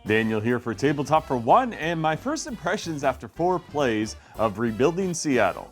Daniel here for Tabletop for One, and my first impressions after 4 plays of Rebuilding Seattle.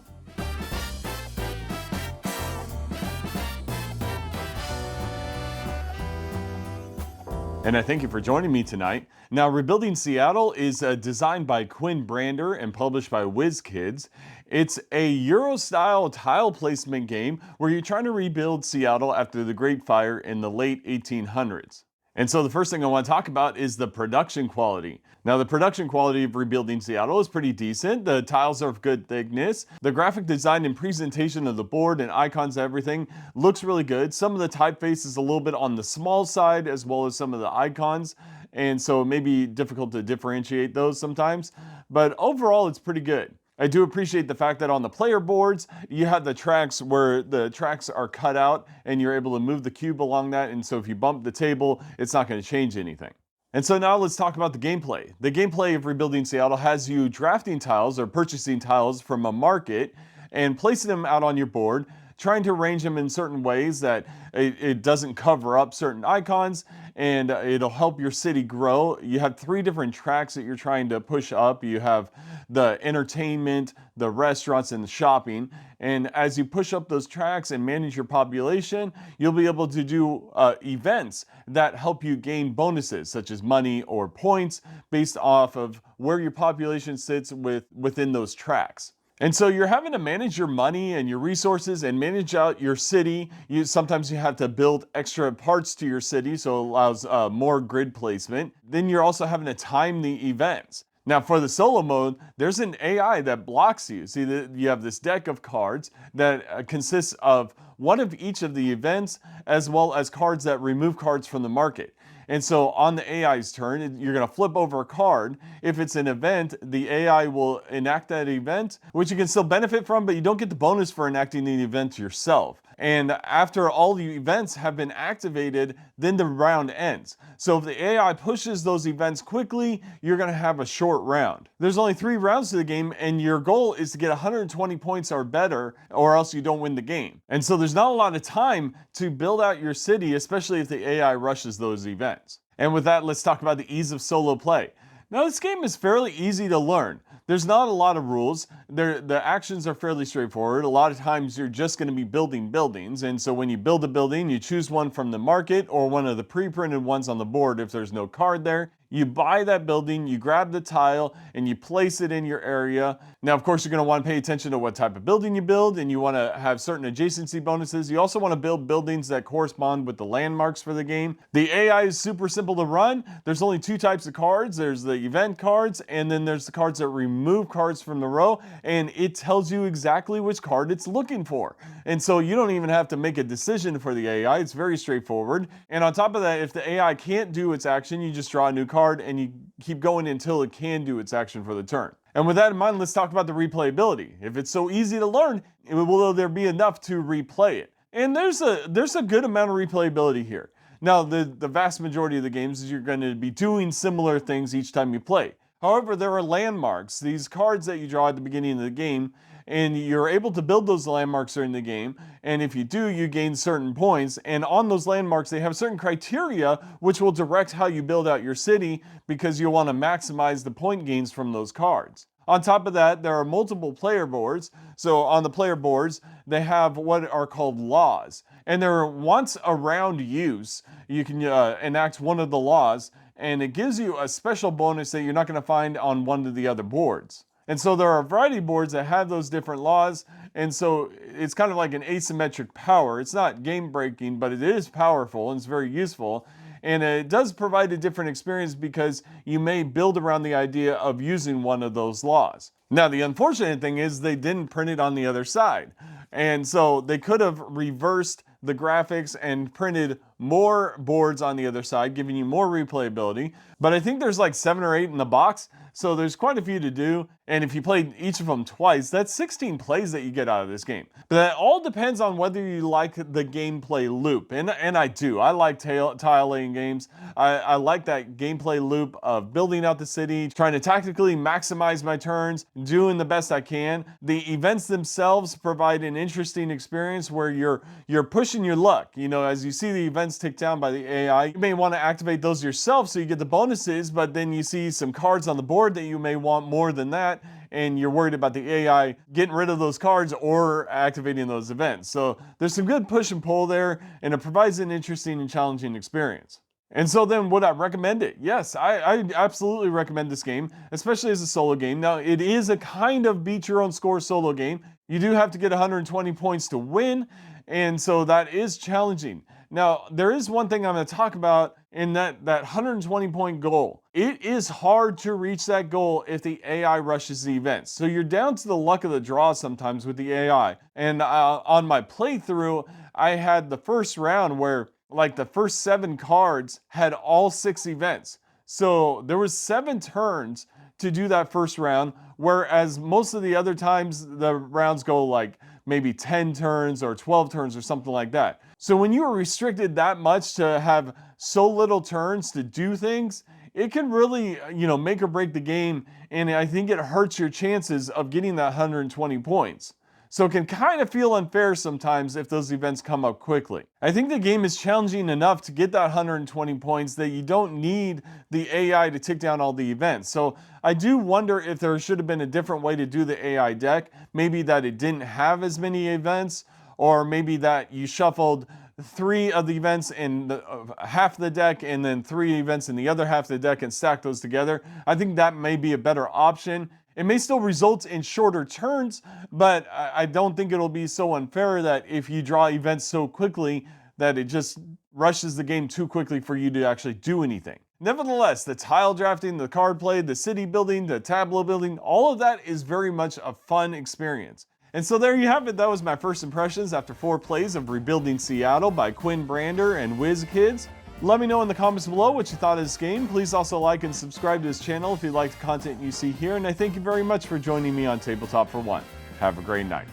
And I thank you for joining me tonight. Now, Rebuilding Seattle is designed by Quinn Brander and published by WizKids. It's a Euro-style tile placement game where you're trying to rebuild Seattle after the Great Fire in the late 1800s. And so the first thing I want to talk about is the production quality. Now, the production quality of Rebuilding Seattle is pretty decent. The tiles are of good thickness. The graphic design and presentation of the board and icons and everything looks really good. Some of the typeface is a little bit on the small side, as well as some of the icons. And so it may be difficult to differentiate those sometimes. But overall, it's pretty good. I do appreciate the fact that on the player boards, you have the tracks where the tracks are cut out and you're able to move the cube along that. And so if you bump the table, it's not going to change anything. And so now let's talk about the gameplay. The gameplay of Rebuilding Seattle has you drafting tiles or purchasing tiles from a market and placing them out on your board, trying to arrange them in certain ways that it doesn't cover up certain icons, and it'll help your city grow. You have 3 different tracks that you're trying to push up. You have the entertainment, the restaurants, and the shopping. And as you push up those tracks and manage your population, you'll be able to do events that help you gain bonuses, such as money or points, based off of where your population sits within those tracks. And so you're having to manage your money and your resources and manage out your city. Sometimes you have to build extra parts to your city, so it allows more grid placement. Then you're also having to time the events. Now, for the solo mode, there's an AI that blocks you. See, you have this deck of cards that consists of one of each of the events, as well as cards that remove cards from the market. And so on the AI's turn, you're going to flip over a card. If it's an event, the AI will enact that event, which you can still benefit from, but you don't get the bonus for enacting the event yourself. And after all the events have been activated, then the round ends. So if the AI pushes those events quickly, you're going to have a short round. There's only 3 rounds to the game, and your goal is to get 120 points or better, or else you don't win the game. And so there's not a lot of time to build out your city, especially if the AI rushes those events. And with that, let's talk about the ease of solo play. Now, this game is fairly easy to learn. There's not a lot of rules. The actions are fairly straightforward. A lot of times you're just going to be building buildings. And so when you build a building, you choose one from the market or one of the pre-printed ones on the board if there's no card there. You buy that building, you grab the tile, and you place it in your area. Now, of course, you're going to want to pay attention to what type of building you build, and you want to have certain adjacency bonuses. You also want to build buildings that correspond with the landmarks for the game. The AI is super simple to run. There's only 2 types of cards. There's the event cards, and then there's the cards that remove cards from the row, and it tells you exactly which card it's looking for. And so you don't even have to make a decision for the AI. It's very straightforward. And on top of that, if the AI can't do its action, you just draw a new card and you keep going until it can do its action for the turn. And with that in mind, let's talk about the replayability. If it's so easy to learn, will there be enough to replay it? And there's a good amount of replayability here. Now, the vast majority of the games is you're going to be doing similar things each time you play. However, there are landmarks, these cards that you draw at the beginning of the game, and you're able to build those landmarks during the game, and if you do, you gain certain points, and on those landmarks, they have certain criteria which will direct how you build out your city, because you'll want to maximize the point gains from those cards. On top of that, there are multiple player boards. So on the player boards, they have what are called laws, and they're once around use. You can enact one of the laws, and it gives you a special bonus that you're not going to find on one of the other boards. And so there are a variety of boards that have those different laws, and so it's kind of like an asymmetric power. It's not game breaking, but it is powerful and it's very useful. And it does provide a different experience because you may build around the idea of using one of those laws. Now, the unfortunate thing is they didn't print it on the other side. And so they could have reversed the graphics and printed more boards on the other side, giving you more replayability. But I think there's like 7 or 8 in the box, so there's quite a few to do. And if you played each of them twice, that's 16 plays that you get out of this game. But that all depends on whether you like the gameplay loop. And I do. I like tile laying games. I like that gameplay loop of building out the city, trying to tactically maximize my turns, doing the best I can. The events themselves provide an interesting experience where you're pushing your luck. You know, as you see the events events ticked down by the AI. You may want to activate those yourself so you get the bonuses, but then you see some cards on the board that you may want more than that, and you're worried about the AI getting rid of those cards or activating those events. So there's some good push and pull there, and it provides an interesting and challenging experience. And so then would I recommend it? Yes, I absolutely recommend this game, especially as a solo game. Now, it is a kind of beat your own score solo game. You do have to get 120 points to win, and so that is challenging. Now, there is one thing I'm going to talk about in that 120 point goal. It is hard to reach that goal if the AI rushes the events. So you're down to the luck of the draw sometimes with the AI. And on my playthrough, I had the first round where like the first 7 cards had all 6 events. So there was 7 turns to do that first round, whereas most of the other times the rounds go like maybe 10 turns or 12 turns or something like that. So when you are restricted that much to have so little turns to do things, it can really, make or break the game, and I think it hurts your chances of getting that 120 points. So it can kind of feel unfair sometimes if those events come up quickly. I think the game is challenging enough to get that 120 points that you don't need the AI to tick down all the events. So I do wonder if there should have been a different way to do the AI deck. Maybe that it didn't have as many events, or maybe that you shuffled 3 of the events in half the deck and then 3 events in the other half of the deck and stack those together. I think that may be a better option. It may still result in shorter turns, but I don't think it'll be so unfair that if you draw events so quickly that it just rushes the game too quickly for you to actually do anything. Nevertheless, the tile drafting, the card play, the city building, the tableau building, all of that is very much a fun experience. And so there you have it. That was my first impressions after 4 plays of Rebuilding Seattle by Quinn Brander and WizKids. Let me know in the comments below what you thought of this game. Please also like and subscribe to this channel if you like the content you see here. And I thank you very much for joining me on Tabletop for One. Have a great night.